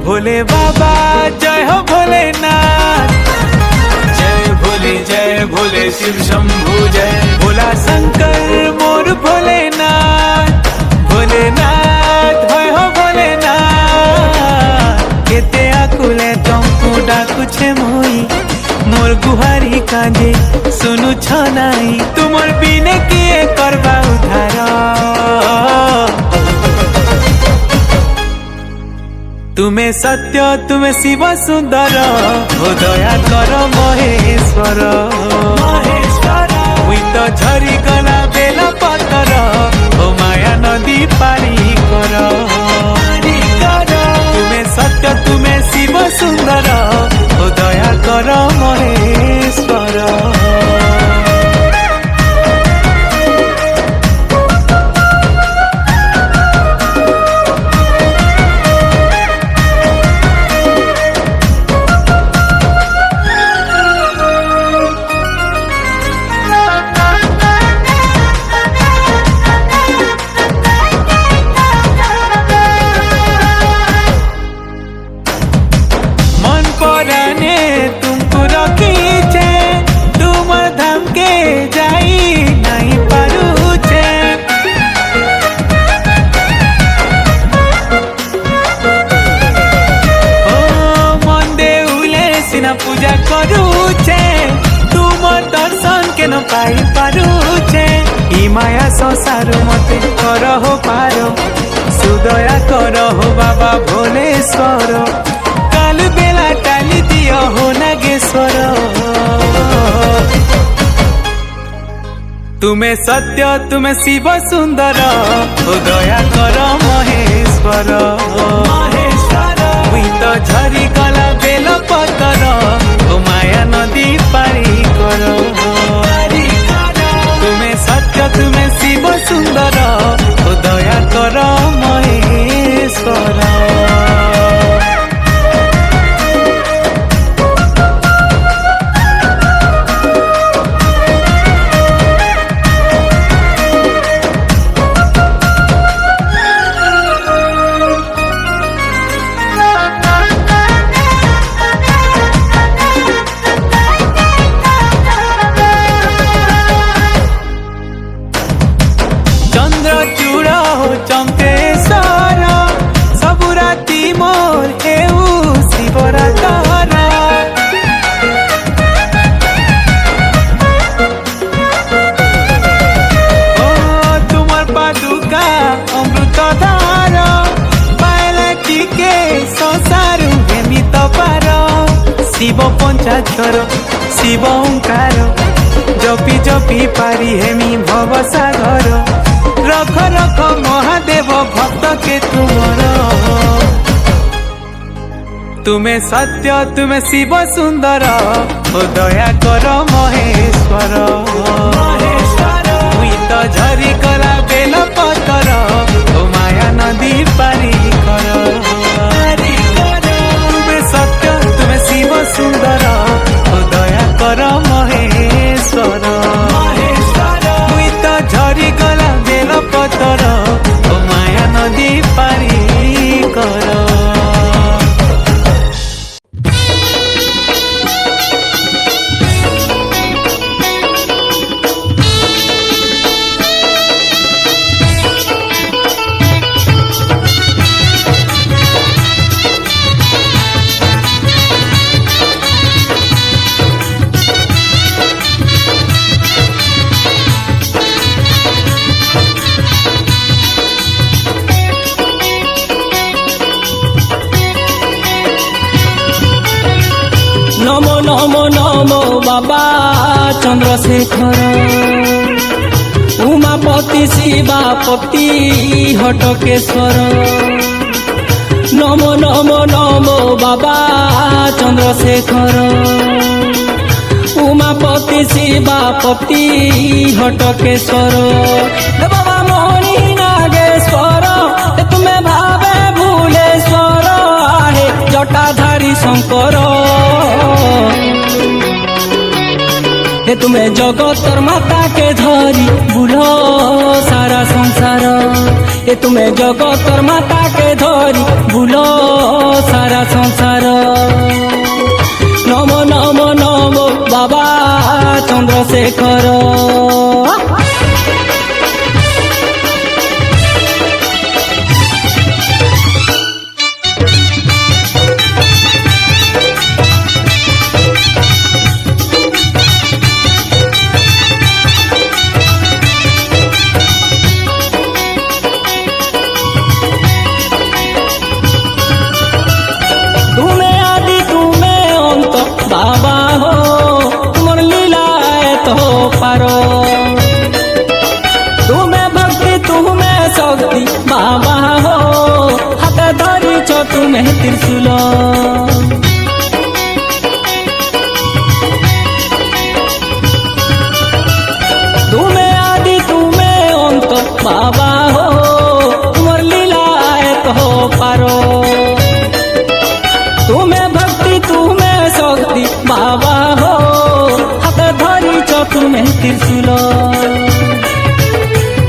भोले बाबा जय हो भोलेनाथ, जय भोले शिव शंभु जय। भोला शंकर मोर भोलेनाथ, भोलेनाथ भय हो भोलेनाथ। केते आकुले तुमको डाकुछे मोई, मोर गुहारी काजे सुनु छनाई। तुमर बिने किए करबा उधार, तुम्हें सत्य तुम्हें शिव सुंदर, हो दया कर महेश्वर। मुई तो झरी गला बेला पतर, हो माया नदी पारी कर। तुम्हें सत्य तुम्हें शिव सुंदर, हो दया कर महेश्वर। तुमको रखीचे तुमर धाम के जाई नहीं पारुचे। ओ मन देउले सिना पूजा करूचे, तुमर दर्शन के न पाई पारुचे। ई माया संसार मते करहो पारो, सुदया करहो बाबा भोलेश्वर। काल बेला टाली दियो हो नागेश्वर, तुम्हें सत्य तुम्हें शिव सुंदर, हो दया कर महेश्वर। मुई तो झरी गला बेल पतर, हो माया नदी पारी कर। तुम्हें सत्य तुम्हें शिव सुंदर, हो दया कर महेश्वर। चंपेश्वर सबु राती मोर हेउ शिवरातर। ओ तुमर पादुका अमृत धार, पायला टिके संसार हेमित पार। शिव पंचाक्षर शिव ओंकार, जपी जपी पारी हेमी भव सागर। रख रख महादेव भक्त के तुमर, तुम्हें सत्य तुम्हें शिव सुंदर, हो दया कर महेश्वर। मुई तो झरी गला बेल पतर, हो माया नदी पारी कर। तुम्हें सत्य तुम्हें शिव सुंदर, हो दया कर महेश्वर। मुई तो झरी गला बेल पतर, ओ माया नदी पारी कर। नमो নমো বাবা চন্দ্রশেখর। উমাপতি শিবাপতি হটকেশ্বর, নমো নমো নমো বাবা চন্দ্রশেখর। উমাপতি শিবাপতি হটকেশ্বর, বাবা মণি নাগেশ্বর, তুমি ভাবে ভুলেশ্বর, আহে জটাধারী শঙ্কর। हे तुम्हें जगतर माता के धरी बुलो सारा संसार, हे तुम्हें जगतर माता के धरी बुलो सारा संसार। नमो नमो नमो बाबा चंद्रशेखर। बाबा हो तुमर लीला तो पारो, तुम्हें भक्ति तुम्हें शक्ति बाबा हो, हाथ धरी छो तुम्हें त्रिशूल। तुम्हें आदि तुम्हें अंत बाबा हो, तुमर लीला तो पारो, तुम्हें भक्ति तुम्हें शक्ति बाबा हो, हाथ धरी छो तुम्हें त्रिशूल।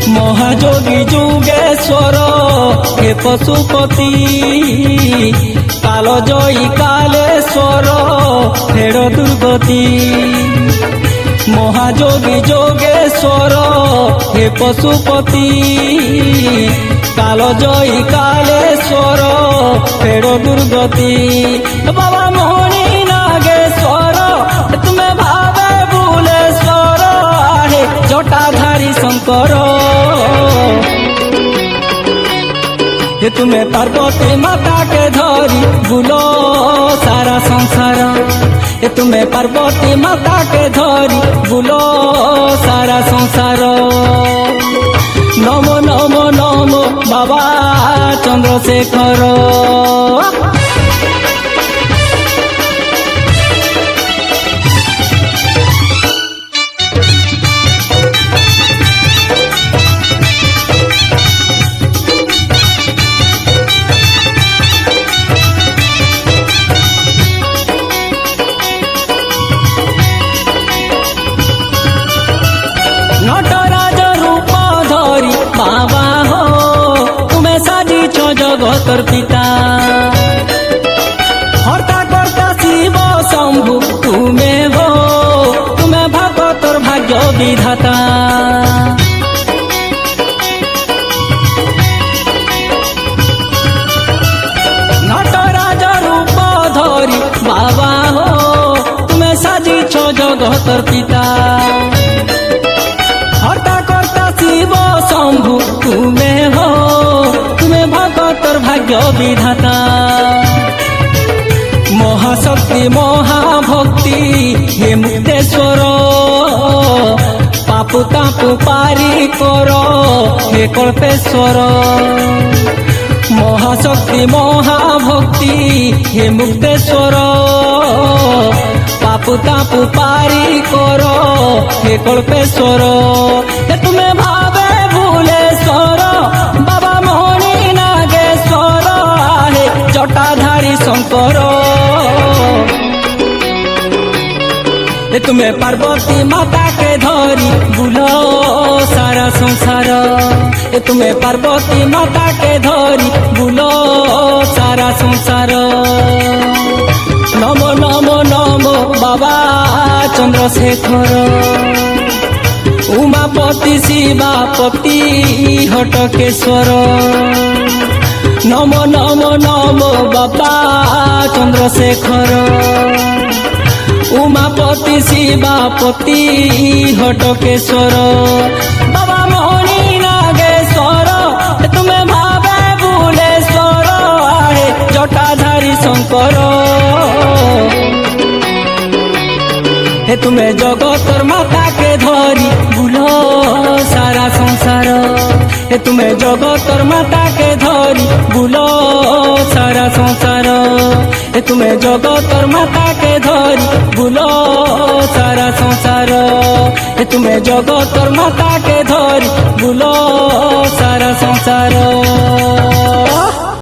महायोगी जुगेश्वर हे पशुपति, काल जयी कालेश्वर फेर दुर्गति। महायोगी जोगेश्वर हे पशुपति, काल जयी कालेश्वर फेर दुर्गति। बाबा मणि नागेश्वर, तुम्हें भावे भुलेश्वर, आहे जटाधारी शंकर। ये तुम्हें पार्वती माता के धरी बुलो सारा संसार, ये तुम्हें पार्वती माता के धरी बुलो सारा संसार। नमो नमो नमो बाबा चंद्रशेखर। नटराज रूप धरी बाबा हो, तुम्हें साजी छो जगतर पिता। हर्ता कर्ता शिव शंभु तुम्हें हो, तुम्हें भगतर भाग्य विधाता। नटराज रूप धरी बाबा हो, तुम्हें साजी छो जगतर पिता। हर्ता कर्ता शिव शंभु तुम्हें हो, तुम्हें भगतर भाग्य विधाता। महाशक्ति महाभक्ति हे मुक्तेश्वर, पापु तापु पारी करो हे कल्पेश्वर। महाशक्ति महाभक्ति हे मुक्तेश्वर, पापु तापु पारी करो हे कल्पेश्वर। तुम्हें भावे भुलेश्वर, बाबा मणि नागेश्वर, आहे जटाधारी शंकर। तुम्हें पार्वती माता के धरी बुलो सारा संसार, तुम्हें पार्वती माता के धरी बुलो सारा संसार। नमो नमो नमो बाबा चंद्रशेखर। उमापति शिवापति हटकेश्वर, नमो नमो नमो बाबा चंद्रशेखर। उमापति शिवापति हटकेश्वर, बाबा मणि नागेश्वर, तुम्हें भावे भुलेश्वर, आहे जटाधारी शंकर। হে তুমি জগতর মাতাকে ধরি বুলো সারা সংসার হে তুমি জগতর মাতাকে ধরি বুলো সারা সংসার হে তুমি জগতর মাতাকে ধরি বুলো সারা সংসার হে তুমি জগতর মাতাকে ধরি বুলো সারা সংসার